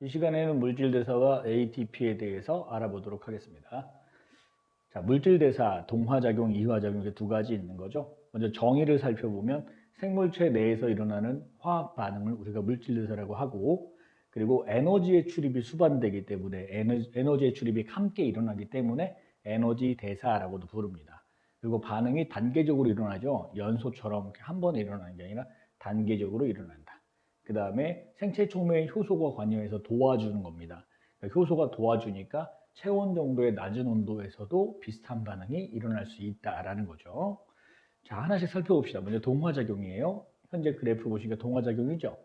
이 시간에는 물질대사와 ATP에 대해서 알아보도록 하겠습니다. 자, 물질대사, 동화작용, 이화작용 이렇게 두 가지 있는 거죠. 먼저 정의를 살펴보면 생물체 내에서 일어나는 화학 반응을 우리가 물질대사라고 하고, 그리고 에너지의 출입이 수반되기 때문에 에너지의 출입이 함께 일어나기 때문에 에너지 대사라고도 부릅니다. 그리고 반응이 단계적으로 일어나죠. 연소처럼 이렇게 한 번에 일어나는 게 아니라 단계적으로 일어난다. 그 다음에 생체 촉매의 효소가 관여해서 도와주는 겁니다. 그러니까 효소가 도와주니까 체온 정도의 낮은 온도에서도 비슷한 반응이 일어날 수 있다라는 거죠. 자, 하나씩 살펴봅시다. 먼저 동화작용이에요. 현재 그래프 보시니까 동화작용이죠.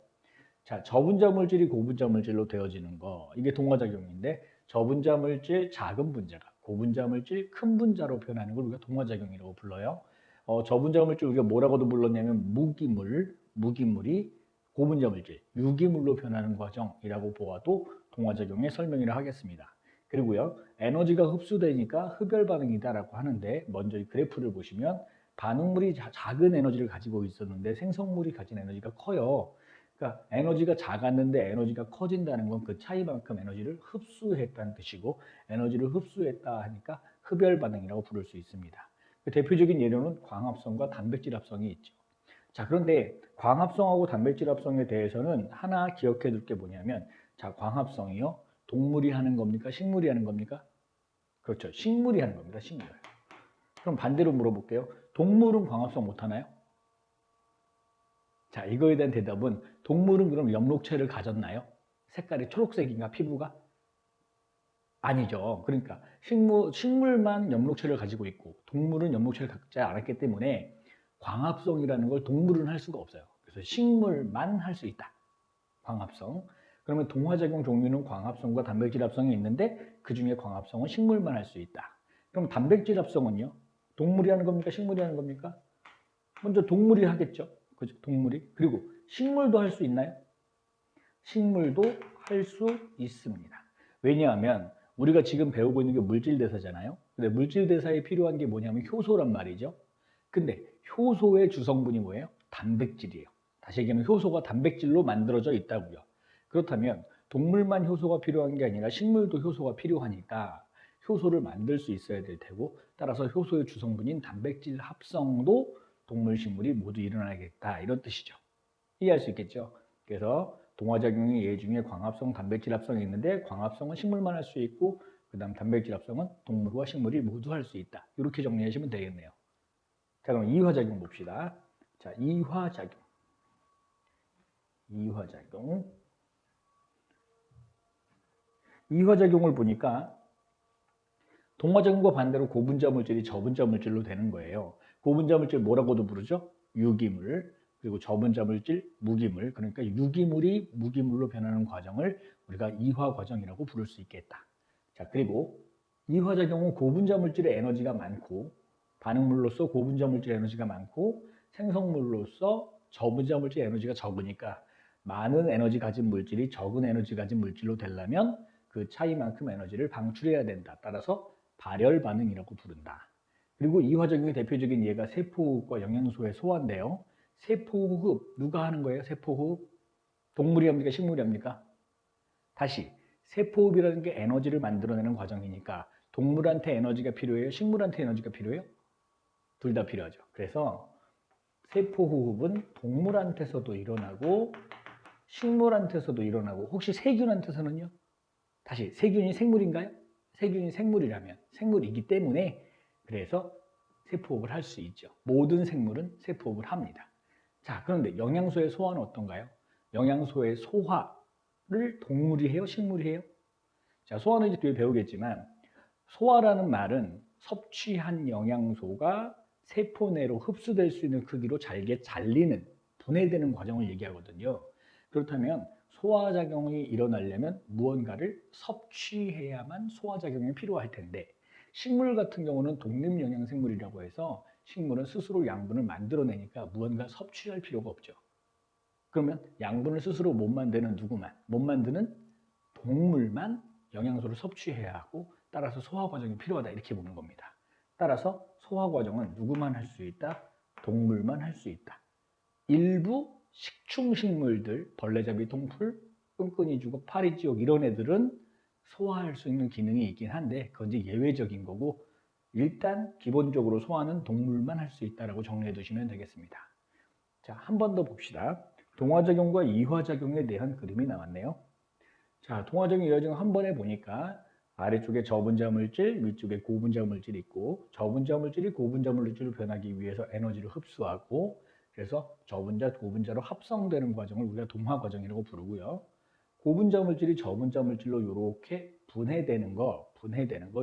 자, 저분자 물질이 고분자 물질로 되어지는 거. 이게 동화작용인데 저분자 물질 작은 분자가 고분자 물질 큰 분자로 변하는 걸 우리가 동화작용이라고 불러요. 저분자 물질 우리가 뭐라고도 불렀냐면 무기물이 고분자 물질, 유기물로 변하는 과정이라고 보아도 동화작용의 설명이라 하겠습니다. 그리고요, 에너지가 흡수되니까 흡열 반응이다라고 하는데 먼저 이 그래프를 보시면 반응물이 작은 에너지를 가지고 있었는데 생성물이 가진 에너지가 커요. 그러니까 에너지가 작았는데 에너지가 커진다는 건 그 차이만큼 에너지를 흡수했다는 뜻이고 에너지를 흡수했다 하니까 흡열 반응이라고 부를 수 있습니다. 그 대표적인 예로는 광합성과 단백질 합성이 있죠. 자, 그런데 광합성하고 단백질 합성에 대해서는 하나 기억해 둘 게 뭐냐면, 자, 광합성이요. 동물이 하는 겁니까? 식물이 하는 겁니까? 그렇죠. 식물이 하는 겁니다. 식물. 그럼 반대로 물어볼게요. 동물은 광합성 못 하나요? 자, 이거에 대한 대답은 동물은 그럼 엽록체를 가졌나요? 색깔이 초록색인가? 피부가? 아니죠. 그러니까 식물만 엽록체를 가지고 있고 동물은 엽록체를 갖지 않았기 때문에 광합성이라는 걸 동물은 할 수가 없어요. 그래서 식물만 할 수 있다. 광합성. 그러면 동화작용 종류는 광합성과 단백질 합성이 있는데 그 중에 광합성은 식물만 할 수 있다. 그럼 단백질 합성은요? 동물이 하는 겁니까? 식물이 하는 겁니까? 먼저 동물이 하겠죠. 그죠? 동물이. 그리고 식물도 할 수 있나요? 식물도 할 수 있습니다. 왜냐하면 우리가 지금 배우고 있는 게 물질대사잖아요. 근데 물질대사에 필요한 게 뭐냐면 효소란 말이죠. 근데 효소의 주성분이 뭐예요? 단백질이에요. 다시 얘기하면 효소가 단백질로 만들어져 있다고요. 그렇다면 동물만 효소가 필요한 게 아니라 식물도 효소가 필요하니까 효소를 만들 수 있어야 될 테고, 따라서 효소의 주성분인 단백질 합성도 동물, 식물이 모두 일어나겠다, 이런 뜻이죠. 이해할 수 있겠죠? 그래서 동화작용의 예 중에 광합성, 단백질 합성이 있는데 광합성은 식물만 할 수 있고 그 다음 단백질 합성은 동물과 식물이 모두 할 수 있다. 이렇게 정리하시면 되겠네요. 자, 그럼 이화작용 봅시다. 자, 이화작용. 이화작용을 보니까 동화작용과 반대로 고분자 물질이 저분자 물질로 되는 거예요. 고분자 물질 뭐라고도 부르죠? 유기물. 그리고 저분자 물질, 무기물. 그러니까 유기물이 무기물로 변하는 과정을 우리가 이화 과정이라고 부를 수 있겠다. 자, 그리고 이화작용은 고분자 물질의 에너지가 많고 반응물로서 고분자 물질의 에너지가 많고 생성물로서 저분자 물질의 에너지가 적으니까 많은 에너지 가진 물질이 적은 에너지 가진 물질로 되려면 그 차이만큼 에너지를 방출해야 된다. 따라서 발열 반응이라고 부른다. 그리고 이화작용의 대표적인 예가 세포호흡과 영양소의 소화인데요. 세포호흡 누가 하는 거예요? 세포호흡 동물이 합니까? 식물이 합니까? 다시 세포호흡이라는 게 에너지를 만들어내는 과정이니까 동물한테 에너지가 필요해요? 식물한테 에너지가 필요해요? 둘 다 필요하죠. 그래서 세포호흡은 동물한테서도 일어나고 식물한테서도 일어나고, 혹시 세균한테서는요? 다시 세균이 생물인가요? 세균이 생물이라면 생물이기 때문에 그래서 세포호흡을 할 수 있죠. 모든 생물은 세포호흡을 합니다. 자, 그런데 영양소의 소화는 어떤가요? 영양소의 소화를 동물이 해요? 식물이 해요? 자, 소화는 이제 뒤에 배우겠지만 소화라는 말은 섭취한 영양소가 세포 내로 흡수될 수 있는 크기로 잘게 잘리는, 분해되는 과정을 얘기하거든요. 그렇다면 소화작용이 일어나려면 무언가를 섭취해야만 소화작용이 필요할 텐데, 식물 같은 경우는 독립영양생물이라고 해서 식물은 스스로 양분을 만들어내니까 무언가 섭취할 필요가 없죠. 그러면 양분을 스스로 못 만드는 누구만? 못 만드는 동물만 영양소를 섭취해야 하고, 따라서 소화 과정이 필요하다, 이렇게 보는 겁니다. 따라서 소화 과정은 누구만 할 수 있다? 동물만 할 수 있다. 일부 식충식물들, 벌레잡이, 동풀, 끈끈이 죽어 파리 지옥 이런 애들은 소화할 수 있는 기능이 있긴 한데 그건 이제 예외적인 거고 일단 기본적으로 소화는 동물만 할 수 있다라고 정리해 두시면 되겠습니다. 자, 한 번 더 봅시다. 동화작용과 이화작용에 대한 그림이 나왔네요. 자, 동화작용, 이화작용 한 번에 보니까 아래쪽에 저분자 물질, 위쪽에 고분자 물질이 있고 저분자 물질이 고분자 물질로 변하기 위해서 에너지를 흡수하고 그래서 저분자, 고분자로 합성되는 과정을 우리가 동화 과정이라고 부르고요. 고분자 물질이 저분자 물질로 이렇게 분해되는 거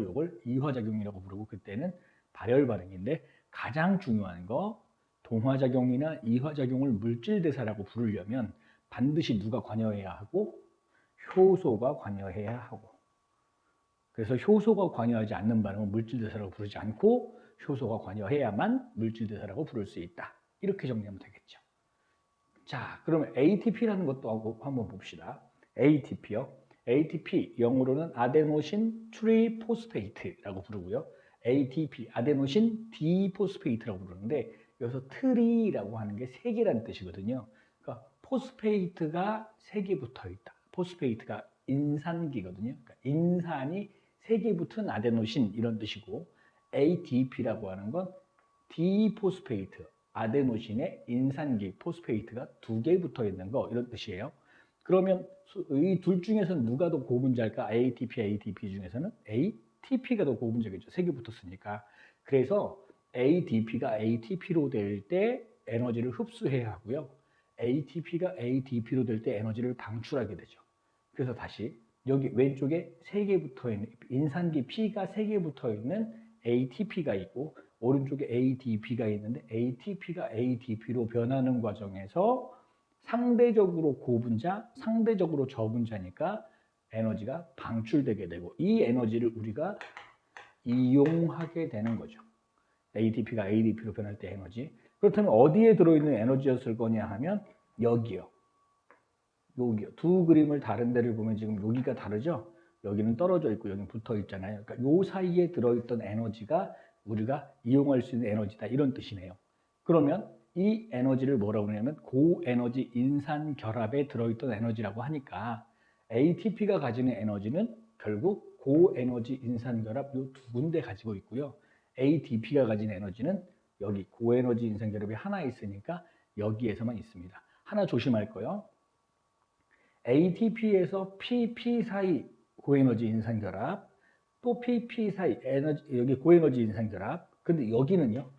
요걸 이화작용이라고 부르고 그때는 발열 반응인데 가장 중요한 거 동화작용이나 이화작용을 물질대사라고 부르려면 반드시 누가 관여해야 하고 효소가 관여해야 하고 그래서 효소가 관여하지 않는 반응은 물질대사라고 부르지 않고 효소가 관여해야만 물질대사라고 부를 수 있다. 이렇게 정리하면 되겠죠. 자, 그러면 ATP라는 것도 한번 봅시다. ATP요. ATP 영어로는 아데노신 트리포스페이트라고 부르고요. ATP 아데노신 디포스페이트라고 부르는데 여기서 트리라고 하는 게 세 개라는 뜻이거든요. 그러니까 포스페이트가 세 개 붙어 있다. 포스페이트가 인산기거든요. 그러니까 인산이 세 개 붙은 아데노신 이런 뜻이고 ADP라고 하는 건 디포스페이트 아데노신에 인산기 포스페이트가 두 개 붙어 있는 거 이런 뜻이에요. 그러면 이 둘 중에서는 누가 더 고분자일까? ATP, ADP 중에서는 ATP가 더 고분자겠죠. 세 개 붙었으니까. 그래서 ADP가 ATP로 될 때 에너지를 흡수해야 하고요. ATP가 ADP로 될 때 에너지를 방출하게 되죠. 그래서 다시 여기 왼쪽에 세 개 붙어 있는 인산기 P가 세 개 붙어 있는 ATP가 있고 오른쪽에 ADP가 있는데 ATP가 ADP로 변하는 과정에서 상대적으로 고분자, 상대적으로 저분자니까 에너지가 방출되게 되고 이 에너지를 우리가 이용하게 되는 거죠. ATP가 ADP로 변할 때 에너지. 그렇다면 어디에 들어있는 에너지였을 거냐 하면 여기요. 여기요. 두 그림을 다른 데를 보면 지금 여기가 다르죠? 여기는 떨어져 있고 여기는 붙어 있잖아요. 그러니까 요 사이에 들어있던 에너지가 우리가 이용할 수 있는 에너지다 이런 뜻이네요. 그러면 이 에너지를 뭐라고 하냐면 고에너지 인산 결합에 들어있던 에너지라고 하니까 ATP가 가지는 에너지는 결국 고에너지 인산 결합 요 두 군데 가지고 있고요. ADP가 가진 에너지는 여기 고에너지 인산 결합이 하나 있으니까 여기에서만 있습니다. 하나 조심할 거요. ATP에서 PP 사이 고에너지 인산 결합, 또 PP 사이 여기 고에너지 인산 결합. 근데 여기는요.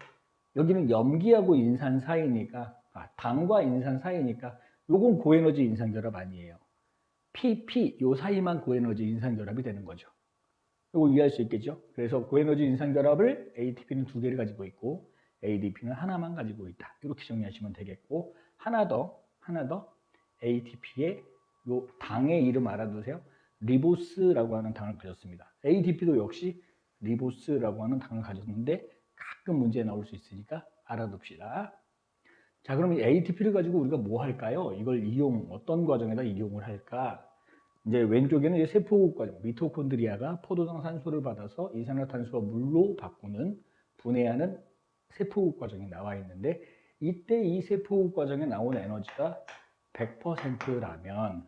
여기는 염기하고 인산 사이니까 당과 인산 사이니까 요건 고에너지 인산 결합 아니에요. PP 요 사이만 고에너지 인산 결합이 되는 거죠. 이거 이해할 수 있겠죠? 그래서 고에너지 인산 결합을 ATP는 두 개를 가지고 있고 ADP는 하나만 가지고 있다. 이렇게 정리하시면 되겠고 하나 더 ATP의 요 당의 이름 알아두세요. 리보스라고 하는 당을 가졌습니다. ADP도 역시 리보스라고 하는 당을 가졌는데 가끔 문제에 나올 수 있으니까 알아둡시다. 자, 그럼 이 ATP를 가지고 우리가 뭐 할까요? 이걸 어떤 과정에다 이용을 할까? 이제 왼쪽에는 이제 세포호흡 과정, 미토콘드리아가 포도당 산소를 받아서 이산화탄소와 물로 바꾸는 분해하는 세포호흡 과정이 나와 있는데 이때 이 세포호흡 과정에 나온 에너지가 100%라면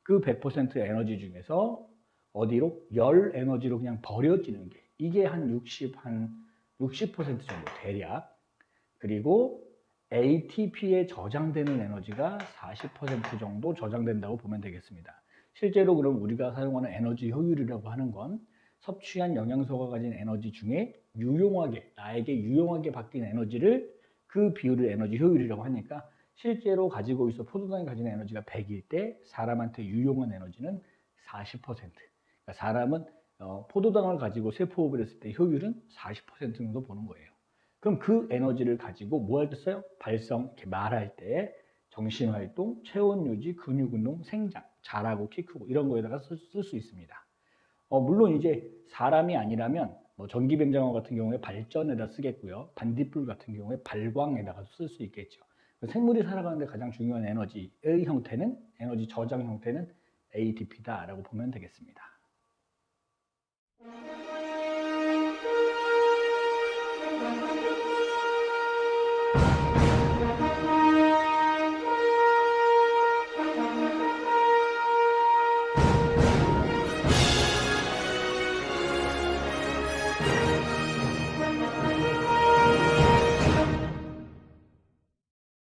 그 100% 에너지 중에서 어디로? 열 에너지로 그냥 버려지는 게 이게 한 60% 정도 대략. 그리고 ATP에 저장되는 에너지가 40% 정도 저장된다고 보면 되겠습니다. 실제로 그럼 우리가 사용하는 에너지 효율이라고 하는 건 섭취한 영양소가 가진 에너지 중에 나에게 유용하게 바뀐 에너지를 그 비율을 에너지 효율이라고 하니까 실제로 가지고 있어 포도당이 가진 에너지가 100일 때 사람한테 유용한 에너지는 40%. 그러니까 사람은 포도당을 가지고 세포호흡을 했을 때 효율은 40% 정도 보는 거예요. 그럼 그 에너지를 가지고 뭐 할 때 써요? 이렇게 말할 때 정신활동, 체온 유지, 근육 운동, 생장, 자라고 키 크고 이런 거에다가 쓸 수 있습니다. 물론 이제 사람이 아니라면 뭐 전기뱀장어 같은 경우에 발전에다 쓰겠고요. 반딧불 같은 경우에 발광에다가 쓸 수 있겠죠. 생물이 살아가는데 가장 중요한 에너지 저장 형태는 ATP다라고 보면 되겠습니다.